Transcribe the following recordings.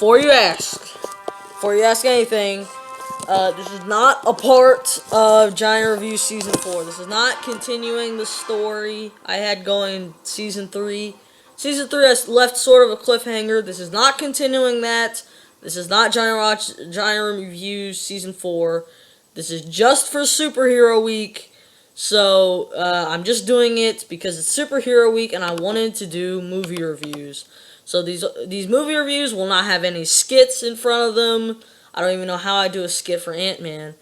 before you ask anything, this is not a part of Giant Review Season 4. This is not continuing the story I had going Season 3. Season 3 has left sort of a cliffhanger. This is not continuing that. This is not Giant Review Season 4. This is just for Superhero Week. So, I'm just doing it because it's Superhero Week and I wanted to do movie reviews. So these movie reviews will not have any skits in front of them. I don't even know how I do a skit for Ant-Man.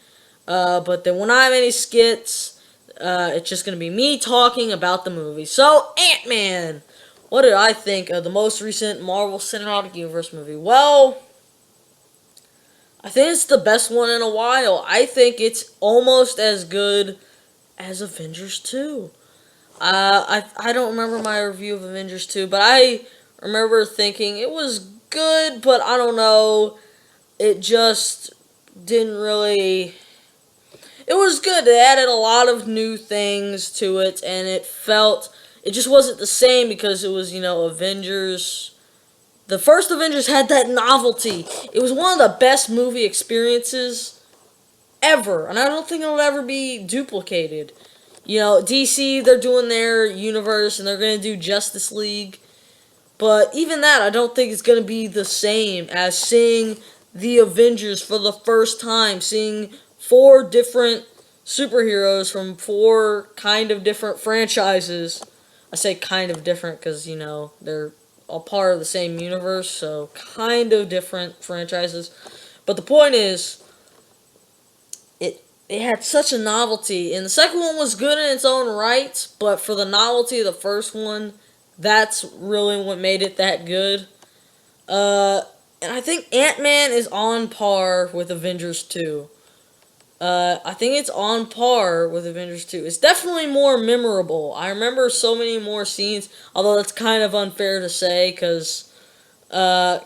But they will not have any skits. It's just going to be me talking about the movie. So, Ant-Man! What did I think of the most recent Marvel Cinematic Universe movie? Well, I think it's the best one in a while. I think it's almost as good as Avengers 2. I don't remember my review of Avengers 2, but I remember thinking it was good, but I don't know. It just didn't really... It was good. It added a lot of new things to it, and it just wasn't the same because it was, Avengers. The first Avengers had that novelty. It was one of the best movie experiences ever, and I don't think it'll ever be duplicated. DC, they're doing their universe, and they're going to do Justice League. But even that, I don't think it's going to be the same as seeing the Avengers for the first time. Seeing 4 different superheroes from 4 kind of different franchises. I say kind of different because, they're all part of the same universe. So, kind of different franchises. But the point is, it had such a novelty. And the second one was good in its own right. But for the novelty of the first one, that's really what made it that good. And I think Ant-Man is on par with Avengers 2. I think it's on par with Avengers 2. It's definitely more memorable. I remember so many more scenes, although that's kind of unfair to say, because, I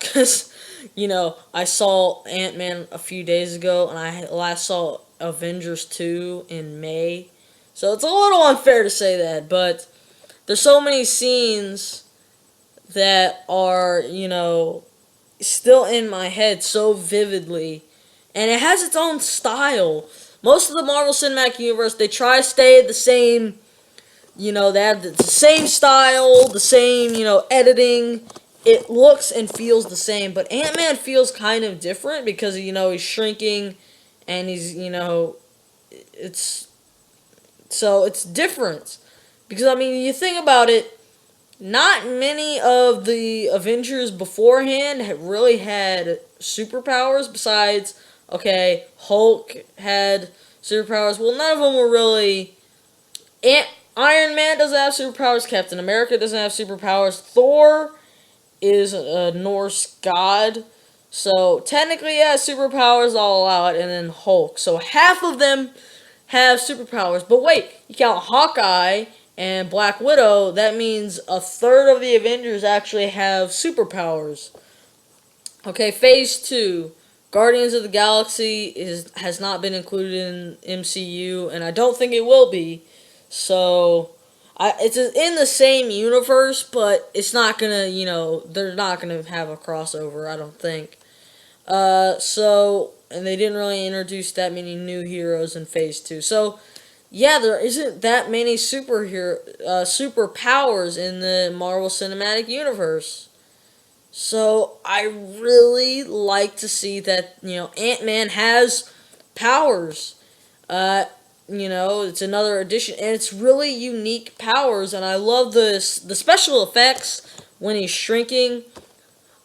saw Ant-Man a few days ago, and I last saw Avengers 2 in May. So it's a little unfair to say that, but there's so many scenes that are, still in my head so vividly. And it has its own style. Most of the Marvel Cinematic Universe, they try to stay the same, they have the same style, the same, editing. It looks and feels the same. But Ant-Man feels kind of different because, he's shrinking and he's, it's different. Because, you think about it, not many of the Avengers beforehand have really had superpowers besides, okay, Hulk had superpowers. Well, none of them were really... Iron Man doesn't have superpowers. Captain America doesn't have superpowers. Thor is a Norse god. So, technically, yeah, superpowers, I'll allow it. And then Hulk. So, half of them have superpowers. But wait, you count Hawkeye and Black Widow, that means a third of the Avengers actually have superpowers. Okay, Phase 2. Guardians of the Galaxy has not been included in MCU, and I don't think it will be. So, it's in the same universe, but it's not gonna, they're not gonna have a crossover, I don't think. And they didn't really introduce that many new heroes in Phase 2. So, yeah, there isn't that many superpowers in the Marvel Cinematic Universe. So, I really like to see that, Ant-Man has powers. It's another addition, and it's really unique powers, and I love the special effects when he's shrinking.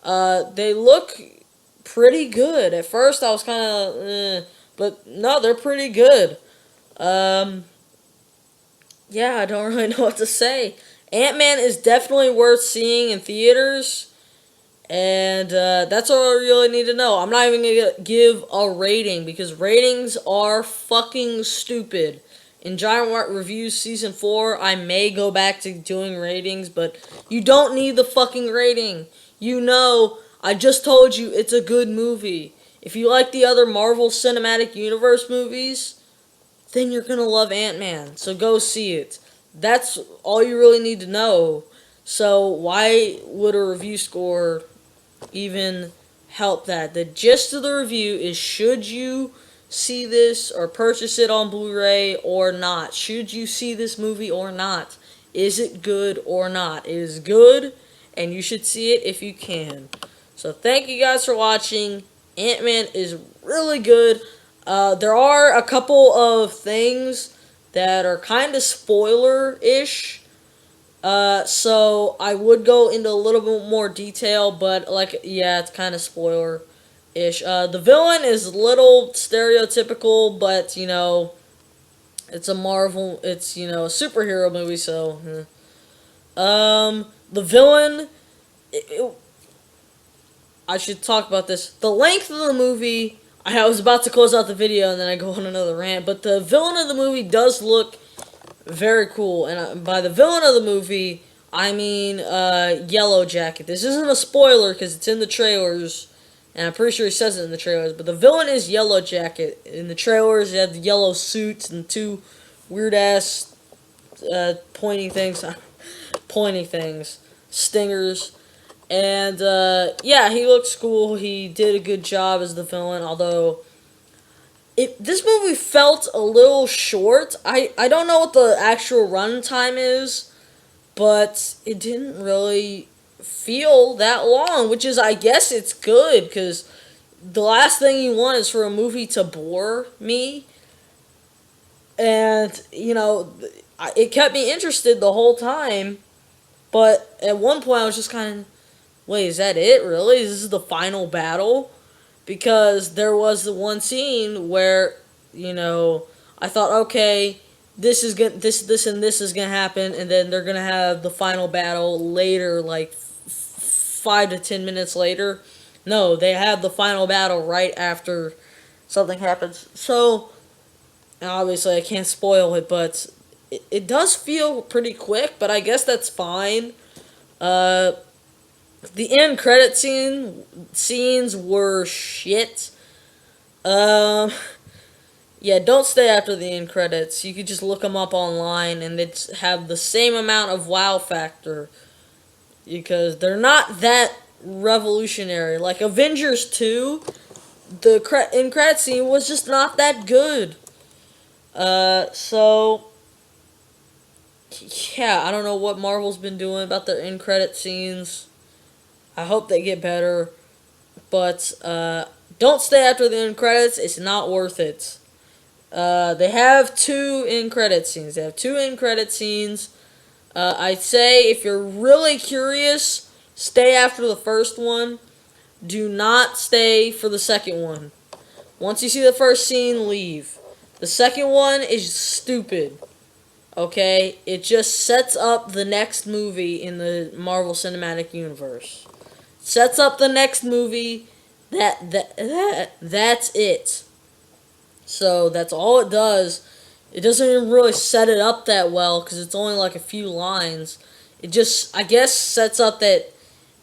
They look pretty good. At first, I was kind of, but no, they're pretty good. Yeah, I don't really know what to say. Ant-Man is definitely worth seeing in theaters, and that's all I really need to know. I'm not even going to give a rating, because ratings are fucking stupid. In Giant Reviews Season 4, I may go back to doing ratings, but you don't need the fucking rating. I just told you it's a good movie. If you like the other Marvel Cinematic Universe movies, then you're going to love Ant-Man. So go see it. That's all you really need to know. So why would a review score even help that. The gist of the review is, should you see this or purchase it on Blu-ray or not? Should you see this movie or not? Is it good or not? It is good, and you should see it if you can. So thank you guys for watching. Ant-Man is really good. There are a couple of things that are kind of spoiler-ish. So I would go into a little bit more detail, but yeah, it's kind of spoiler-ish. The villain is a little stereotypical, but it's a Marvel, it's a superhero movie, so the villain, I should talk about this. The length of the movie, I was about to close out the video and then I go on another rant, but the villain of the movie does look very cool, and by the villain of the movie, I mean Yellow Jacket. This isn't a spoiler because it's in the trailers, and I'm pretty sure he says it in the trailers, but the villain is Yellow Jacket. In the trailers, he had the yellow suits and two weird-ass pointy things, stingers. And, yeah, he looks cool. He did a good job as the villain, although this movie felt a little short. I don't know what the actual runtime is, but it didn't really feel that long, which is, I guess it's good, because the last thing you want is for a movie to bore me. And, it kept me interested the whole time, but at one point I was just kind of, wait, is that it, really? This is the final battle? Because there was the one scene where, I thought, okay, this and this is gonna happen, and then they're gonna have the final battle later, like 5 to 10 minutes later. No, they have the final battle right after something happens. So, obviously, I can't spoil it, but it does feel pretty quick, but I guess that's fine. The end credit scenes were shit. Yeah, don't stay after the end credits. You could just look them up online, and they'd have the same amount of wow factor, because they're not that revolutionary. Like Avengers 2, the end credit scene was just not that good. So yeah, I don't know what Marvel's been doing about their end credit scenes. I hope they get better, but don't stay after the end credits. It's not worth it. They have two end credit scenes. I'd say if you're really curious, stay after the first one. Do not stay for the second one. Once you see the first scene, leave. The second one is stupid. Okay? It just sets up the next movie in the Marvel Cinematic Universe. Sets up the next movie. That's it. So that's all it does. It doesn't even really set it up that well, because it's only like a few lines. It just, I guess, sets up that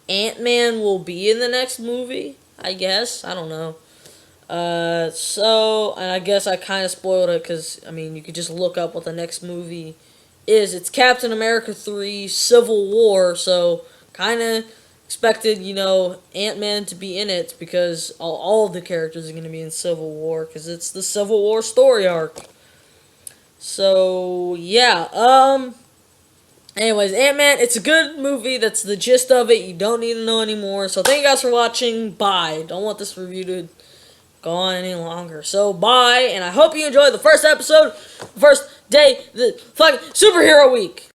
Ant-Man will be in the next movie. I guess. I don't know. And I guess I kind of spoiled it, because, I mean, you could just look up what the next movie is. It's Captain America 3 Civil War, so kind of expected, Ant-Man to be in it, because all of the characters are going to be in Civil War, because it's the Civil War story arc. So, yeah, anyways, Ant-Man, it's a good movie. That's the gist of it. You don't need to know anymore. So, thank you guys for watching. Bye. Don't want this review to go on any longer. So, bye, and I hope you enjoyed the first episode, the first day, the fucking superhero week.